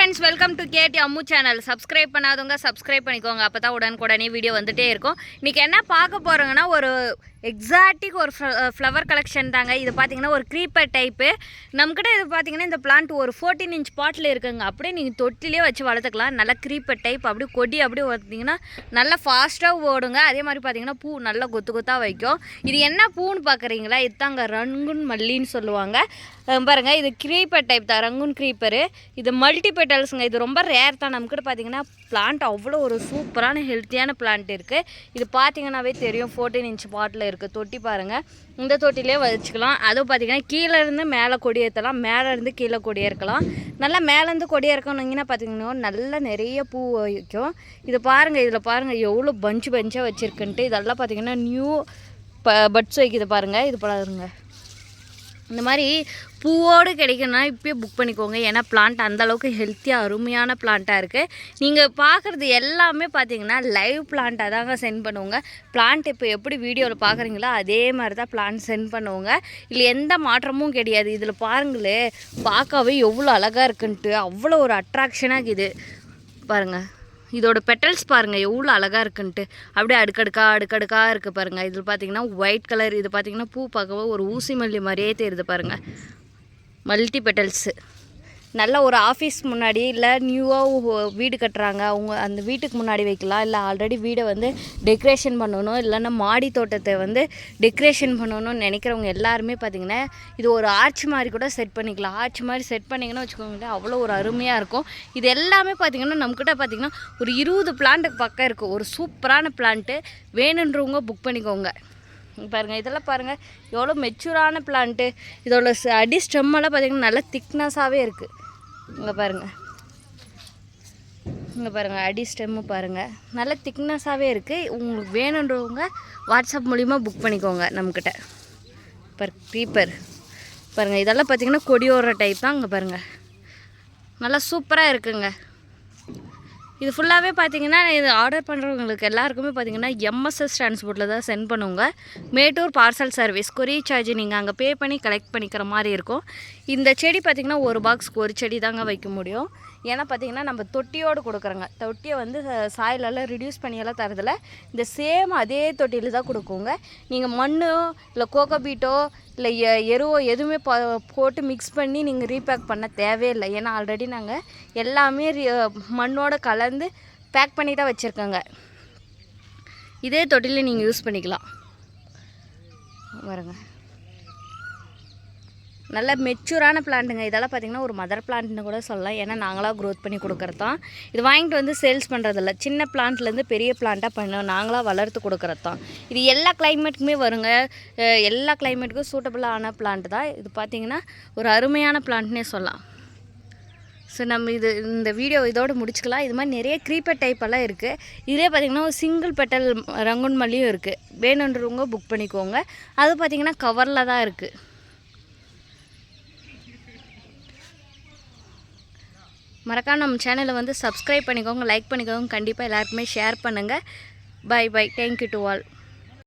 friends, welcome to KT Ammu channel. Subscribe பண்ணாதவங்க subscribe பண்ணிக்கோங்க. அப்பதான் உடனுக்குடனே வீடியோ வந்துட்டே இருக்கும். இன்னைக்கு என்ன பார்க்க போறோம்னா ஒரு எக்ஸாட்டிக் ஒரு ஃப்ளவர் கலெக்ஷன் தாங்க. இது பார்த்தீங்கன்னா ஒரு க்ரீப்பர் டைப்பு. நம்மக்கிட்ட இது பார்த்தீங்கன்னா இந்த பிளான்ட் ஒரு 14 inch பாட்டில் இருக்குங்க. அப்படியே நீங்கள் தொட்டிலே வச்சு வளர்த்துக்கலாம். நல்லா க்ரீப்பர் டைப் அப்படியே கொடி அப்படியே பார்த்தீங்கன்னா நல்லா ஃபாஸ்ட்டாக ஓடுங்க. அதே மாதிரி பார்த்தீங்கன்னா பூ நல்லா கொத்து கொத்தாக வைக்கும். இது என்ன பூன்னு பார்க்குறீங்களா? இதுதாங்க ரங்குன் மல்லின்னு சொல்லுவாங்க. பாருங்கள், இது க்ரீப்பர் டைப் தான், ரங்குன் க்ரீப்பரு. இது மல்டி பெட்டல்ஸுங்க. இது ரொம்ப ரேர் தான். நம்மக்கிட்ட பார்த்தீங்கன்னா பிளான்ட் அவ்வளோ ஒரு சூப்பரான ஹெல்த்தியான பிளான்ட் இருக்குது. இது பார்த்தீங்கன்னாவே தெரியும். 14 inch பாட்டில் இருக்குது. தொட்டி பாருங்கள், இந்த தொட்டிலே வச்சுக்கலாம். அதுவும் பார்த்தீங்கன்னா கீழேருந்து மேலே கொடி ஏற்றலாம், மேலேருந்து கீழே கொடி ஏற்கலாம். நல்லா மேலேருந்து கொடி இறக்கணுங்கன்னா பார்த்தீங்கன்னா நல்லா நிறைய பூ வைக்கும். இது பாருங்கள், இதில் பாருங்கள் எவ்வளோ பஞ்சாக வச்சுருக்குன்ட்டு. இதெல்லாம் பார்த்தீங்கன்னா நியூ பட்ஸ் வைக்கிது பாருங்கள். இது பாருங்க, இந்த மாதிரி பூவோடு கிடைக்கணும்னா இப்போயே புக் பண்ணிக்கோங்க. ஏன்னா பிளான்ட் அந்தளவுக்கு ஹெல்த்தியாக அருமையான பிளான்ட்டாக இருக்குது. நீங்கள் பார்க்குறது எல்லாமே பார்த்தீங்கன்னா லைவ் பிளான்ட்டாக தாங்க சென்ட் பண்ணுவோங்க. பிளான்ட் இப்போ எப்படி வீடியோவில் பார்க்குறீங்களோ அதே மாதிரி தான் பிளான்ட் சென்ட் பண்ணுவோங்க. இதில் எந்த மாற்றமும் கிடையாது. இதில் பாருங்களே, பார்க்கவே எவ்வளோ அழகாக இருக்குன்ட்டு அவ்வளோ ஒரு அட்ராக்ஷனாக இருக்குது பாருங்கள். இதோட பெட்டல்ஸ் பாருங்கள் எவ்வளோ அழகாக இருக்குன்ட்டு. அப்படியே அடுக்கடுக்காக இருக்குது பாருங்கள். இதில் பார்த்தீங்கன்னா ஒயிட் கலர். இது பார்த்தீங்கன்னா பூ பார்க்கவே ஒரு ஊசி மல்லி மாதிரியே தெரியுது பாருங்கள். Multi petals. நல்ல ஒரு ஆஃபீஸ் முன்னாடி இல்லை நியூவாக வீடு கட்டுறாங்க, அவங்க அந்த வீட்டுக்கு முன்னாடி வைக்கலாம். இல்லை ஆல்ரெடி வீடை வந்து டெக்கரேஷன் பண்ணணும், இல்லைன்னா மாடி தோட்டத்தை வந்து டெக்கரேஷன் பண்ணணும்னு நினைக்கிறவங்க எல்லாருமே பார்த்திங்கன்னா இது ஒரு ஆர்ச் மாதிரி கூட செட் பண்ணிக்கலாம். ஆர்ச் மாதிரி செட் பண்ணிங்கன்னா வச்சுக்கோங்களேன், அவ்வளோ ஒரு அருமையாக இருக்கும். இது எல்லாமே பார்த்திங்கன்னா நம்மக்கிட்ட பார்த்திங்கன்னா ஒரு 20 பிளான்ட்டுக்கு பக்கம் இருக்குது. ஒரு சூப்பரான பிளான்ட்டு வேணுன்றவங்க புக் பண்ணிக்கோங்க. பாருங்கள், இதெல்லாம் பாருங்கள் எவ்வளோ மெச்சூரான பிளான்ட்டு. இதோட அடி ஸ்டெம்மெல்லாம் பார்த்திங்கன்னா நல்லா திக்னஸாகவே இருக்குது. இங்கே பாருங்கள் அடி ஸ்டெம்மு பாருங்கள் நல்ல திக்னஸாகவே இருக்குது. உங்களுக்கு வேணுன்றவங்க வாட்ஸ்அப் மூலிமா புக் பண்ணிக்கோங்க நம்மக்கிட்ட. க்ரீப்பர் பாருங்கள், இதெல்லாம் பார்த்திங்கன்னா கொடியோர டைப் தான். இங்கே பாருங்கள் நல்லா சூப்பராக இருக்குங்க. இது ஃபுல்லாகவே பார்த்தீங்கன்னா இது ஆர்டர் பண்ணுறவங்களுக்கு எல்லாருக்குமே பார்த்தீங்கன்னா எம்எஸ்எஸ் டிரான்ஸ்போர்ட்டில் தான் சென்ட் பண்ணுவோங்க. Mettur parcel service, courier charge நீங்கள் அங்கே பே பண்ணி கலெக்ட் பண்ணிக்கிற மாதிரி இருக்கும். இந்த செடி பார்த்திங்கன்னா ஒரு பாக்ஸ்க்கு ஒரு செடி தாங்க வைக்க முடியும். ஏன்னா பார்த்திங்கன்னா நம்ம தொட்டியோடு கொடுக்குறோங்க. தொட்டியை வந்து சாயிலெல்லாம் ரிடியூஸ் பண்ணியெல்லாம் தரதில்ல. இந்த சேம் அதே தொட்டியில் தான் கொடுக்குங்க. நீங்கள் மண்ணோ இல்லை கோகோபீட்டோ இல்லை எருவோ எதுவுமே போட்டு மிக்ஸ் பண்ணி நீங்கள் ரீபேக் பண்ண தேவையில்லை. ஏன்னா ஆல்ரெடி நாங்கள் எல்லாமே மண்ணோடு கலந்து பேக் பண்ணி தான் வச்சுருக்கோங்க. இதே தொட்டியில் நீங்கள் யூஸ் பண்ணிக்கலாம். பாருங்க, நல்ல மெச்சூரான பிளான்ட்டுங்க. இதெல்லாம் பார்த்திங்கன்னா ஒரு மதர் பிளான்ட்னு கூட சொல்லலாம். ஏன்னா நாங்களாக க்ரோத் பண்ணி கொடுக்குறது தான். இது வாங்கிட்டு வந்து சேல்ஸ் பண்ணுறதில்ல. சின்ன பிளான்ட்லேருந்து பெரிய பிளான்ட்டாக நாங்களாக வளர்த்து கொடுக்குறது தான். இது எல்லா கிளைமேட்டுக்குமே வருங்க. எல்லா கிளைமேட்டுக்கும் சூட்டபுளான பிளான்ட் தான். இது பார்த்திங்கன்னா ஒரு அருமையான பிளான்ட்னே சொல்லலாம். ஸோ நம்ம இந்த வீடியோ இதோடு முடிச்சுக்கலாம். இது மாதிரி நிறைய க்ரீப்பர் டைப்பெல்லாம் இருக்குது. இதே பார்த்திங்கன்னா ஒரு சிங்கிள் பெட்டல் ரங்குன் மல்லியும் இருக்குது. வேணுன்றவங்க புக் பண்ணிக்கோங்க. அது பார்த்திங்கன்னா கவரில் தான் இருக்குது. மறக்காம நம்ம சேனலை வந்து சப்ஸ்கிரைப் பண்ணிக்கோங்க, லைக் பண்ணிக்கோங்க. கண்டிப்பாக எல்லாருக்குமே ஷேர் பண்ணுங்கள். பை. Thank you to all.